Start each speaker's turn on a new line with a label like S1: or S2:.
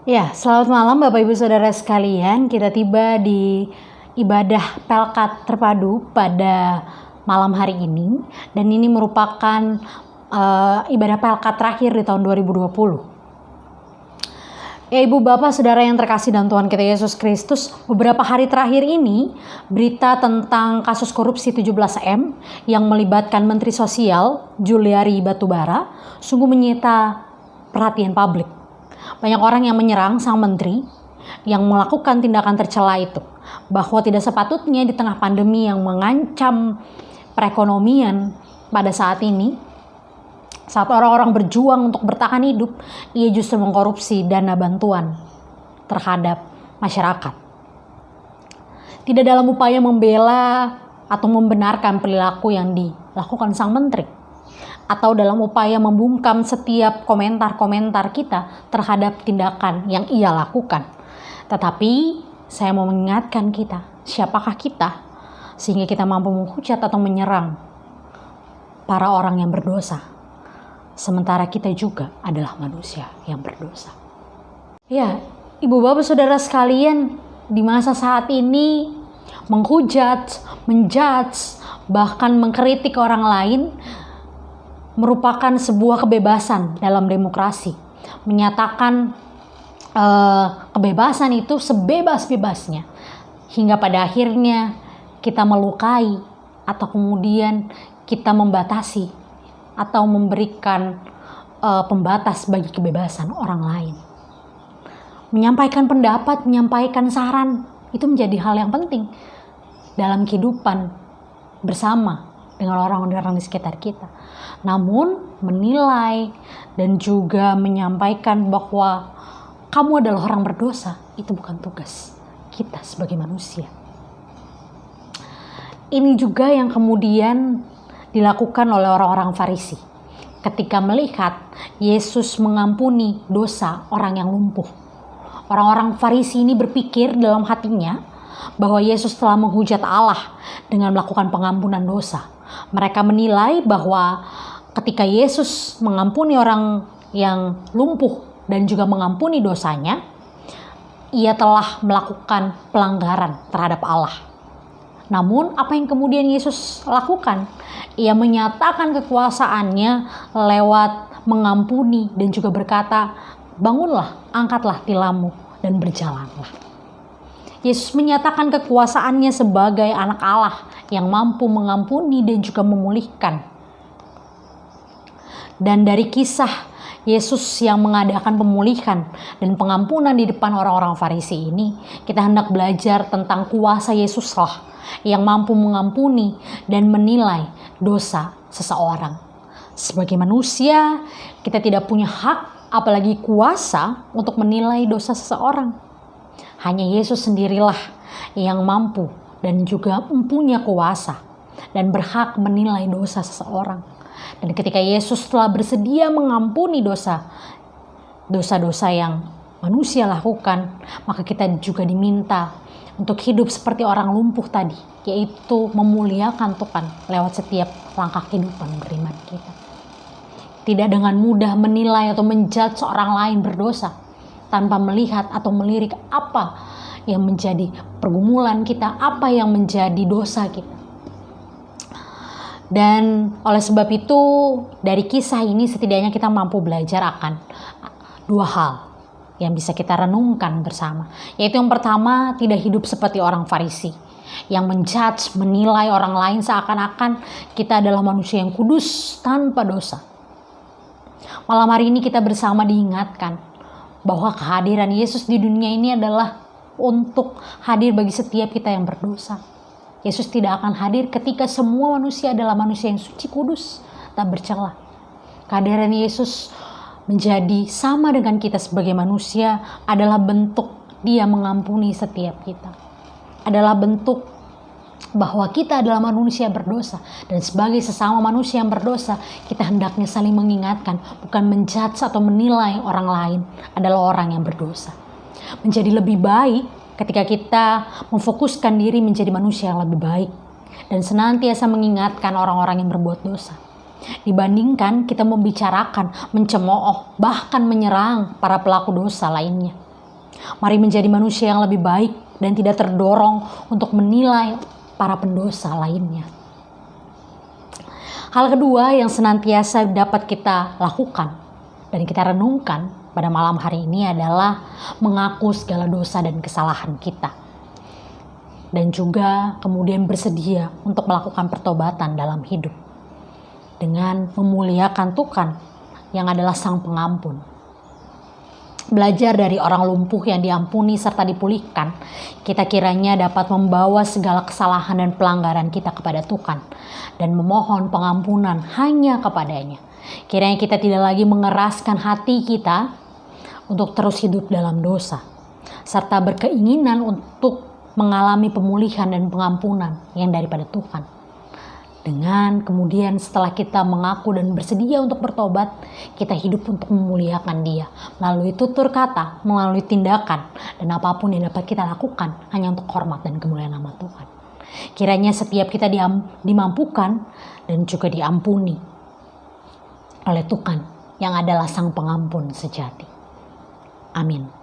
S1: Ya, selamat malam Bapak Ibu Saudara sekalian. Kita tiba di ibadah Pelkat Terpadu pada malam hari ini. Dan ini merupakan ibadah Pelkat terakhir di tahun 2020. Ya Ibu Bapak Saudara yang terkasih dalam Tuhan kita Yesus Kristus, beberapa hari terakhir ini berita tentang kasus korupsi 17M yang melibatkan Menteri Sosial Juliari Batubara sungguh menyita perhatian publik. Banyak orang yang menyerang sang menteri yang melakukan tindakan tercela itu, bahwa tidak sepatutnya di tengah pandemi yang mengancam perekonomian pada saat ini, saat orang-orang berjuang untuk bertahan hidup, ia justru mengkorupsi dana bantuan terhadap masyarakat. Tidak dalam upaya membela atau membenarkan perilaku yang dilakukan sang menteri, atau dalam upaya membungkam setiap komentar-komentar kita terhadap tindakan yang ia lakukan. Tetapi saya mau mengingatkan kita, siapakah kita sehingga kita mampu menghujat atau menyerang para orang yang berdosa, sementara kita juga adalah manusia yang berdosa. Ya, Ibu Bapak Saudara sekalian, di masa saat ini menghujat, menjudge, bahkan mengkritik orang lain merupakan sebuah kebebasan dalam demokrasi. Menyatakan kebebasan itu sebebas-bebasnya, hingga pada akhirnya kita melukai atau kemudian kita membatasi atau memberikan pembatas bagi kebebasan orang lain. Menyampaikan pendapat, menyampaikan saran, itu menjadi hal yang penting dalam kehidupan bersama dengan orang-orang di sekitar kita. Namun menilai dan juga menyampaikan bahwa kamu adalah orang berdosa, itu bukan tugas kita sebagai manusia. Ini juga yang kemudian dilakukan oleh orang-orang Farisi ketika melihat Yesus mengampuni dosa orang yang lumpuh. Orang-orang Farisi ini berpikir dalam hatinya bahwa Yesus telah menghujat Allah dengan melakukan pengampunan dosa. Mereka menilai bahwa ketika Yesus mengampuni orang yang lumpuh dan juga mengampuni dosanya, ia telah melakukan pelanggaran terhadap Allah. Namun apa yang kemudian Yesus lakukan? Ia menyatakan kekuasaannya lewat mengampuni dan juga berkata, bangunlah, angkatlah tilammu dan berjalanlah. Yesus menyatakan kekuasaannya sebagai anak Allah yang mampu mengampuni dan juga memulihkan. Dan dari kisah Yesus yang mengadakan pemulihan dan pengampunan di depan orang-orang Farisi ini, kita hendak belajar tentang kuasa Yesuslah yang mampu mengampuni dan menilai dosa seseorang. Sebagai manusia, kita tidak punya hak apalagi kuasa untuk menilai dosa seseorang. Hanya Yesus sendirilah yang mampu dan juga mempunyai kuasa dan berhak menilai dosa seseorang. Dan ketika Yesus telah bersedia mengampuni dosa-dosa yang manusia lakukan, maka kita juga diminta untuk hidup seperti orang lumpuh tadi, yaitu memuliakan Tuhan lewat setiap langkah kehidupan beriman kita. Tidak dengan mudah menilai atau menjudge orang lain berdosa tanpa melihat atau melirik apa yang menjadi pergumulan kita, apa yang menjadi dosa kita. Dan oleh sebab itu, dari kisah ini setidaknya kita mampu belajar akan dua hal yang bisa kita renungkan bersama. Yaitu yang pertama, tidak hidup seperti orang Farisi yang menjudge, menilai orang lain seakan-akan kita adalah manusia yang kudus tanpa dosa. Malam hari ini kita bersama diingatkan bahwa kehadiran Yesus di dunia ini adalah untuk hadir bagi setiap kita yang berdosa. Yesus tidak akan hadir ketika semua manusia adalah manusia yang suci, kudus, tak bercela. Kehadiran Yesus menjadi sama dengan kita sebagai manusia adalah bentuk Dia mengampuni setiap kita. Adalah bentuk bahwa kita adalah manusia berdosa, dan sebagai sesama manusia yang berdosa, kita hendaknya saling mengingatkan, bukan menjudge atau menilai orang lain adalah orang yang berdosa. Menjadi lebih baik ketika kita memfokuskan diri menjadi manusia yang lebih baik dan senantiasa mengingatkan orang-orang yang berbuat dosa. Dibandingkan kita membicarakan, mencemooh, bahkan menyerang para pelaku dosa lainnya. Mari menjadi manusia yang lebih baik dan tidak terdorong untuk menilai para pendosa lainnya. Hal kedua yang senantiasa dapat kita lakukan dan kita renungkan pada malam hari ini adalah mengaku segala dosa dan kesalahan kita. Dan juga kemudian bersedia untuk melakukan pertobatan dalam hidup. Dengan memuliakan Tuhan yang adalah Sang Pengampun. Belajar dari orang lumpuh yang diampuni serta dipulihkan, kita kiranya dapat membawa segala kesalahan dan pelanggaran kita kepada Tuhan. Dan memohon pengampunan hanya kepadanya. Kiranya kita tidak lagi mengeraskan hati kita untuk terus hidup dalam dosa. Serta berkeinginan untuk mengalami pemulihan dan pengampunan yang daripada Tuhan. Dengan kemudian setelah kita mengaku dan bersedia untuk bertobat, kita hidup untuk memuliakan Dia melalui tutur kata, melalui tindakan, dan apapun yang dapat kita lakukan hanya untuk hormat dan kemuliaan nama Tuhan. Kiranya setiap kita dimampukan dan juga diampuni oleh Tuhan yang adalah Sang Pengampun sejati. Amin.